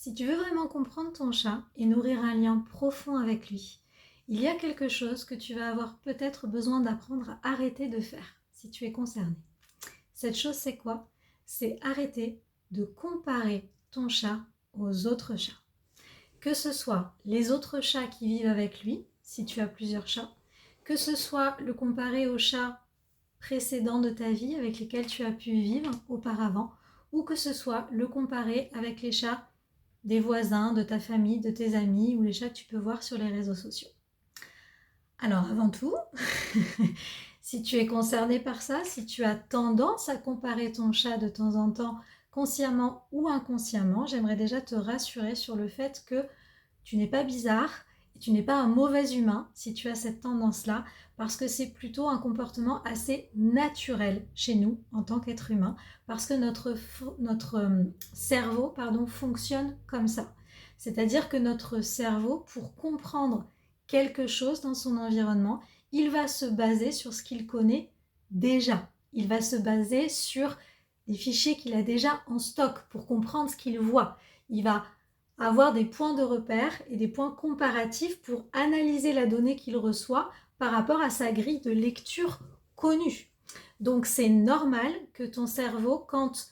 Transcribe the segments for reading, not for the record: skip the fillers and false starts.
Si tu veux vraiment comprendre ton chat et nourrir un lien profond avec lui, il y a quelque chose que tu vas avoir peut-être besoin d'apprendre à arrêter de faire si tu es concerné. Cette chose, c'est quoi? C'est arrêter de comparer ton chat aux autres chats. Que ce soit les autres chats qui vivent avec lui, si tu as plusieurs chats, que ce soit le comparer aux chats précédents de ta vie avec lesquels tu as pu vivre auparavant, ou que ce soit le comparer avec les chats des voisins, de ta famille, de tes amis ou les chats que tu peux voir sur les réseaux sociaux. Alors avant tout, si tu es concerné par ça, si tu as tendance à comparer ton chat de temps en temps, consciemment ou inconsciemment, j'aimerais déjà te rassurer sur le fait que tu n'es pas bizarre et tu n'es pas un mauvais humain si tu as cette tendance-là, parce que c'est plutôt un comportement assez naturel chez nous en tant qu'être humain, parce que notre cerveau fonctionne comme ça. C'est-à-dire que notre cerveau, pour comprendre quelque chose dans son environnement, il va se baser sur ce qu'il connaît déjà. Il va se baser sur des fichiers qu'il a déjà en stock pour comprendre ce qu'il voit. Il va avoir des points de repère et des points comparatifs pour analyser la donnée qu'il reçoit par rapport à sa grille de lecture connue. Donc c'est normal que ton cerveau, quand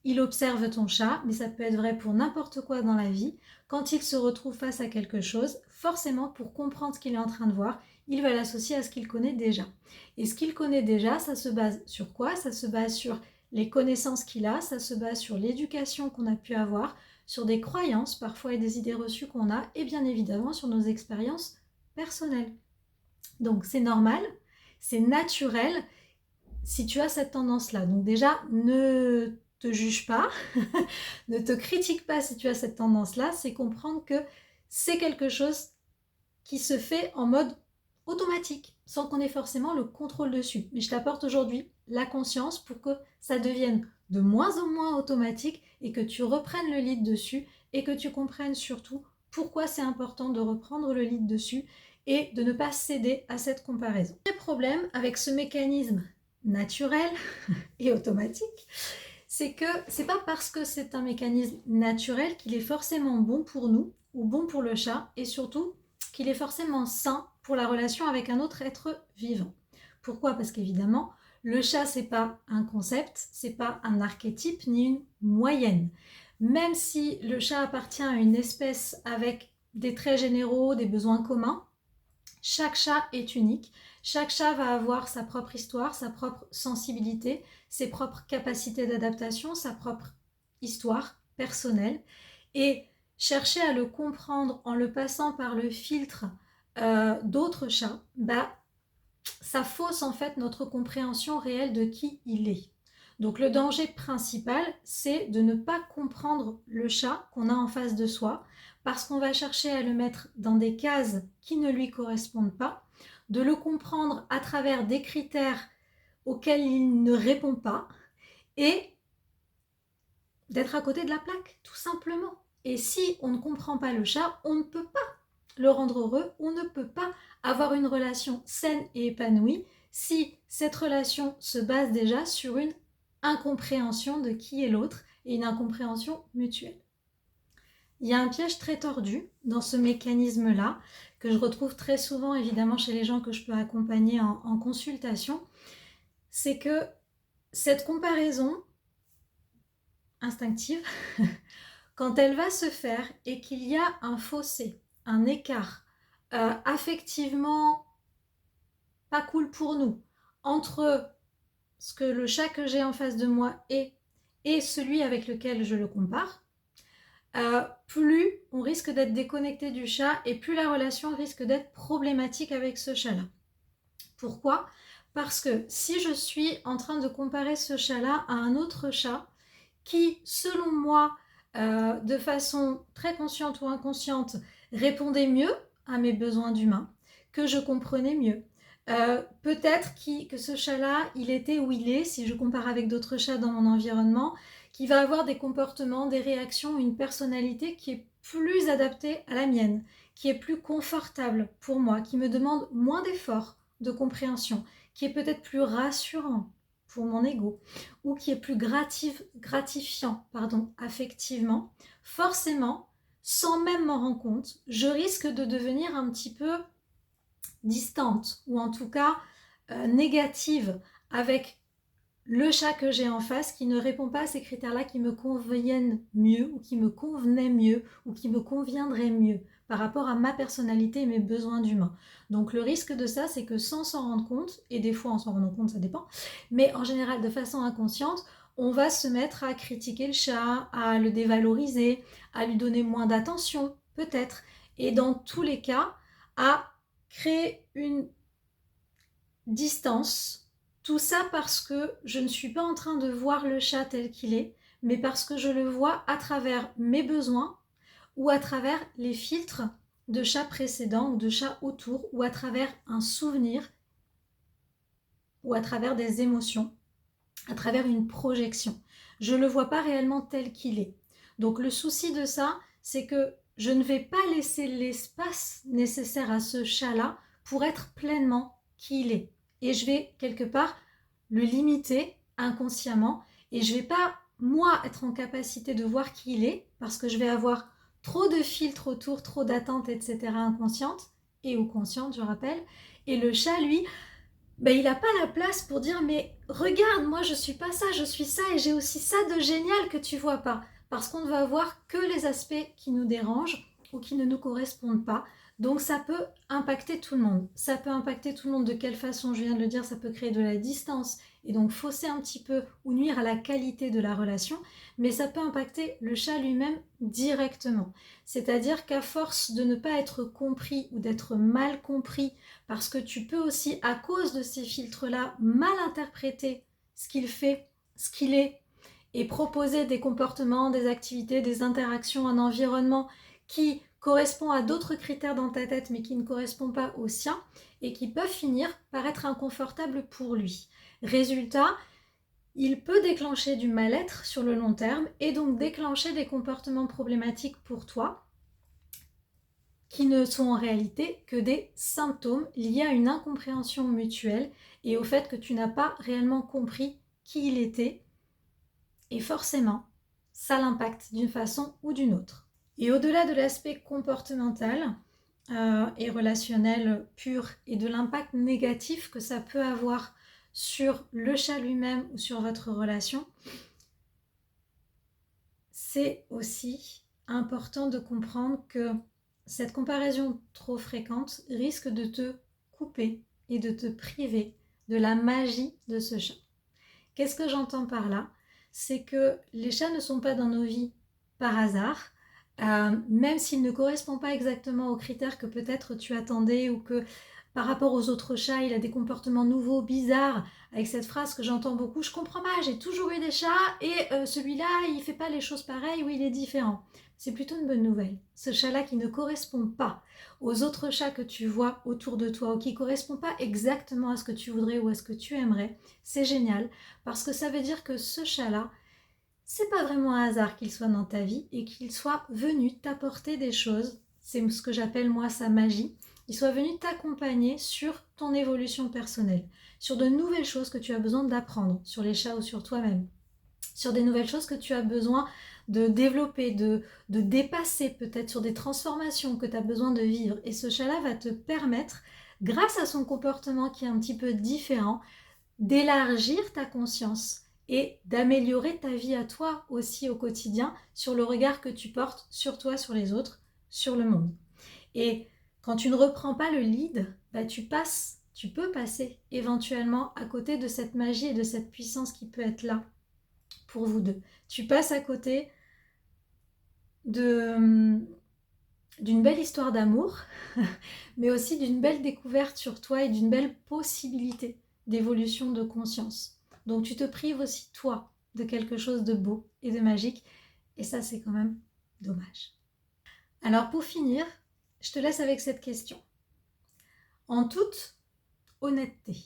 il observe ton chat, mais ça peut être vrai pour n'importe quoi dans la vie, quand il se retrouve face à quelque chose, forcément pour comprendre ce qu'il est en train de voir, il va l'associer à ce qu'il connaît déjà. Et ce qu'il connaît déjà, ça se base sur quoi? Ça se base sur les connaissances qu'il a, ça se base sur l'éducation qu'on a pu avoir, sur des croyances parfois et des idées reçues qu'on a, et bien évidemment sur nos expériences personnelles. Donc c'est normal, c'est naturel si tu as cette tendance-là. Donc déjà, ne te juge pas, ne te critique pas si tu as cette tendance-là, c'est comprendre que c'est quelque chose qui se fait en mode automatique, sans qu'on ait forcément le contrôle dessus. Mais je t'apporte aujourd'hui la conscience pour que ça devienne de moins en moins automatique et que tu reprennes le lead dessus et que tu comprennes surtout pourquoi c'est important de reprendre le lead dessus et de ne pas céder à cette comparaison. Le problème avec ce mécanisme naturel et automatique, c'est que c'est pas parce que c'est un mécanisme naturel qu'il est forcément bon pour nous ou bon pour le chat, et surtout qu'il est forcément sain pour la relation avec un autre être vivant. Pourquoi? Parce qu'évidemment, le chat, c'est pas un concept, c'est pas un archétype ni une moyenne. Même si le chat appartient à une espèce avec des traits généraux, des besoins communs, chaque chat est unique. Chaque chat va avoir sa propre histoire, sa propre sensibilité, ses propres capacités d'adaptation, sa propre histoire personnelle. Et chercher à le comprendre en le passant par le filtre d'autres chats, ça fausse en fait notre compréhension réelle de qui il est. Donc le danger principal, c'est de ne pas comprendre le chat qu'on a en face de soi, parce qu'on va chercher à le mettre dans des cases qui ne lui correspondent pas, de le comprendre à travers des critères auxquels il ne répond pas, et d'être à côté de la plaque, tout simplement. Et si on ne comprend pas le chat, on ne peut pas le rendre heureux, on ne peut pas avoir une relation saine et épanouie si cette relation se base déjà sur une incompréhension de qui est l'autre et une incompréhension mutuelle. Il y a un piège très tordu dans ce mécanisme-là, que je retrouve très souvent évidemment chez les gens que je peux accompagner en consultation, c'est que cette comparaison instinctive, quand elle va se faire et qu'il y a un fossé, un écart affectivement pas cool pour nous entre ce que le chat que j'ai en face de moi est et celui avec lequel je le compare, plus on risque d'être déconnecté du chat et plus la relation risque d'être problématique avec ce chat-là. Pourquoi? Parce que si je suis en train de comparer ce chat-là à un autre chat qui, selon moi, de façon très consciente ou inconsciente, répondait mieux à mes besoins d'humain, que je comprenais mieux. Peut-être que ce chat-là, il était où il est, si je compare avec d'autres chats dans mon environnement, qui va avoir des comportements, des réactions, une personnalité qui est plus adaptée à la mienne, qui est plus confortable pour moi, qui me demande moins d'efforts de compréhension, qui est peut-être plus rassurant pour mon ego, ou qui est plus gratifiant, affectivement, forcément, sans même m'en rendre compte, je risque de devenir un petit peu distante, ou en tout cas négative avec le chat que j'ai en face qui ne répond pas à ces critères-là qui me conviennent mieux, ou qui me convenaient mieux, ou qui me conviendraient mieux par rapport à ma personnalité et mes besoins d'humain. Donc le risque de ça, c'est que sans s'en rendre compte, et des fois en s'en rendant compte, ça dépend, mais en général de façon inconsciente, on va se mettre à critiquer le chat, à le dévaloriser, à lui donner moins d'attention, peut-être, et dans tous les cas, à créer une distance. Tout ça parce que je ne suis pas en train de voir le chat tel qu'il est, mais parce que je le vois à travers mes besoins ou à travers les filtres de chats précédents ou de chats autour, ou à travers un souvenir, ou à travers des émotions, à travers une projection. Je ne le vois pas réellement tel qu'il est. Donc le souci de ça, c'est que je ne vais pas laisser l'espace nécessaire à ce chat-là pour être pleinement qui il est. Et je vais quelque part le limiter inconsciemment, et je ne vais pas, moi, être en capacité de voir qui il est, parce que je vais avoir trop de filtres autour, trop d'attentes, etc. inconscientes, et ou conscientes, je rappelle. Et le chat, lui, il n'a pas la place pour dire mais regarde, moi je suis pas ça, je suis ça, et j'ai aussi ça de génial que tu vois pas. Parce qu'on ne va voir que les aspects qui nous dérangent ou qui ne nous correspondent pas. Donc ça peut impacter tout le monde. Ça peut impacter tout le monde de quelle façon, je viens de le dire, ça peut créer de la distance et donc fausser un petit peu ou nuire à la qualité de la relation, mais ça peut impacter le chat lui-même directement. C'est-à-dire qu'à force de ne pas être compris ou d'être mal compris, parce que tu peux aussi, à cause de ces filtres-là, mal interpréter ce qu'il fait, ce qu'il est, et proposer des comportements, des activités, des interactions, un environnement qui correspond à d'autres critères dans ta tête mais qui ne correspondent pas aux siens et qui peuvent finir par être inconfortables pour lui. Résultat, il peut déclencher du mal-être sur le long terme et donc déclencher des comportements problématiques pour toi qui ne sont en réalité que des symptômes liés à une incompréhension mutuelle et au fait que tu n'as pas réellement compris qui il était. Et forcément, ça l'impacte d'une façon ou d'une autre. Et au-delà de l'aspect comportemental et relationnel pur et de l'impact négatif que ça peut avoir sur le chat lui-même ou sur votre relation, c'est aussi important de comprendre que cette comparaison trop fréquente risque de te couper et de te priver de la magie de ce chat. Qu'est-ce que j'entends par là ? C'est que les chats ne sont pas dans nos vies par hasard, même s'ils ne correspondent pas exactement aux critères que peut-être tu attendais ou que par rapport aux autres chats, il a des comportements nouveaux, bizarres, avec cette phrase que j'entends beaucoup, je comprends pas, j'ai toujours eu des chats et celui-là, il fait pas les choses pareilles ou il est différent. C'est plutôt une bonne nouvelle. Ce chat-là qui ne correspond pas aux autres chats que tu vois autour de toi ou qui ne correspond pas exactement à ce que tu voudrais ou à ce que tu aimerais, c'est génial parce que ça veut dire que ce chat-là, c'est pas vraiment un hasard qu'il soit dans ta vie et qu'il soit venu t'apporter des choses, c'est ce que j'appelle moi sa magie, il soit venu t'accompagner sur ton évolution personnelle, sur de nouvelles choses que tu as besoin d'apprendre, sur les chats ou sur toi-même, sur des nouvelles choses que tu as besoin de développer, de dépasser peut-être, sur des transformations que tu as besoin de vivre. Et ce chat-là va te permettre, grâce à son comportement qui est un petit peu différent, d'élargir ta conscience et d'améliorer ta vie à toi aussi au quotidien sur le regard que tu portes sur toi, sur les autres, sur le monde. Et quand tu ne reprends pas le lead, tu peux passer éventuellement à côté de cette magie et de cette puissance qui peut être là pour vous deux. Tu passes à côté d'une belle histoire d'amour, mais aussi d'une belle découverte sur toi et d'une belle possibilité d'évolution de conscience. Donc tu te prives aussi toi de quelque chose de beau et de magique, et ça c'est quand même dommage. Alors pour finir, je te laisse avec cette question. En toute honnêteté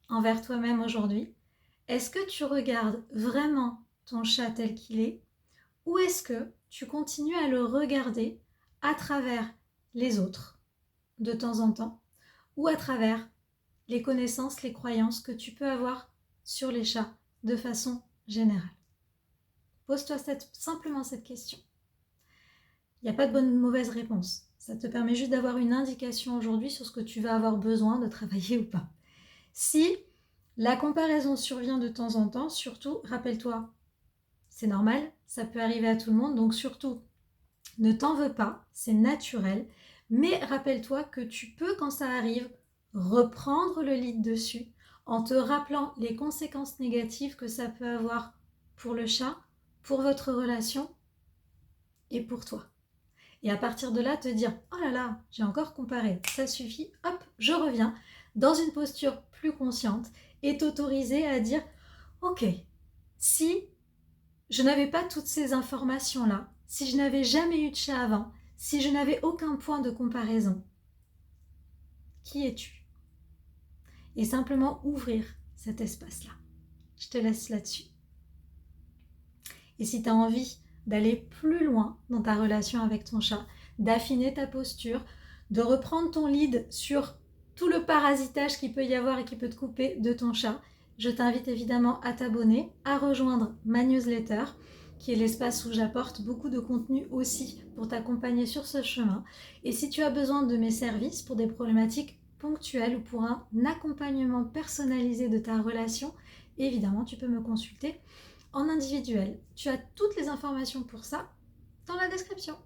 envers toi-même aujourd'hui, est-ce que tu regardes vraiment ton chat tel qu'il est, ou est-ce que tu continues à le regarder à travers les autres de temps en temps, ou à travers les connaissances, les croyances que tu peux avoir sur les chats de façon générale? Pose-toi simplement cette question. Il n'y a pas de bonne ou de mauvaise réponse. Ça te permet juste d'avoir une indication aujourd'hui sur ce que tu vas avoir besoin de travailler ou pas. Si la comparaison survient de temps en temps, surtout, rappelle-toi, c'est normal, ça peut arriver à tout le monde, donc surtout, ne t'en veux pas, c'est naturel, mais rappelle-toi que tu peux, quand ça arrive, reprendre le lead dessus en te rappelant les conséquences négatives que ça peut avoir pour le chat, pour votre relation et pour toi. Et à partir de là, te dire « Oh là là, j'ai encore comparé, ça suffit, hop, je reviens » dans une posture plus consciente et t'autoriser à dire « Ok, si je n'avais pas toutes ces informations-là, si je n'avais jamais eu de chat avant, si je n'avais aucun point de comparaison, qui es-tu » Et simplement ouvrir cet espace-là. Je te laisse là-dessus. Et si tu as envie d'aller plus loin dans ta relation avec ton chat, d'affiner ta posture, de reprendre ton lead sur tout le parasitage qu'il peut y avoir et qui peut te couper de ton chat, je t'invite évidemment à t'abonner, à rejoindre ma newsletter, qui est l'espace où j'apporte beaucoup de contenu aussi pour t'accompagner sur ce chemin. Et si tu as besoin de mes services pour des problématiques ponctuelles ou pour un accompagnement personnalisé de ta relation, évidemment, tu peux me consulter en individuel. Tu as toutes les informations pour ça dans la description.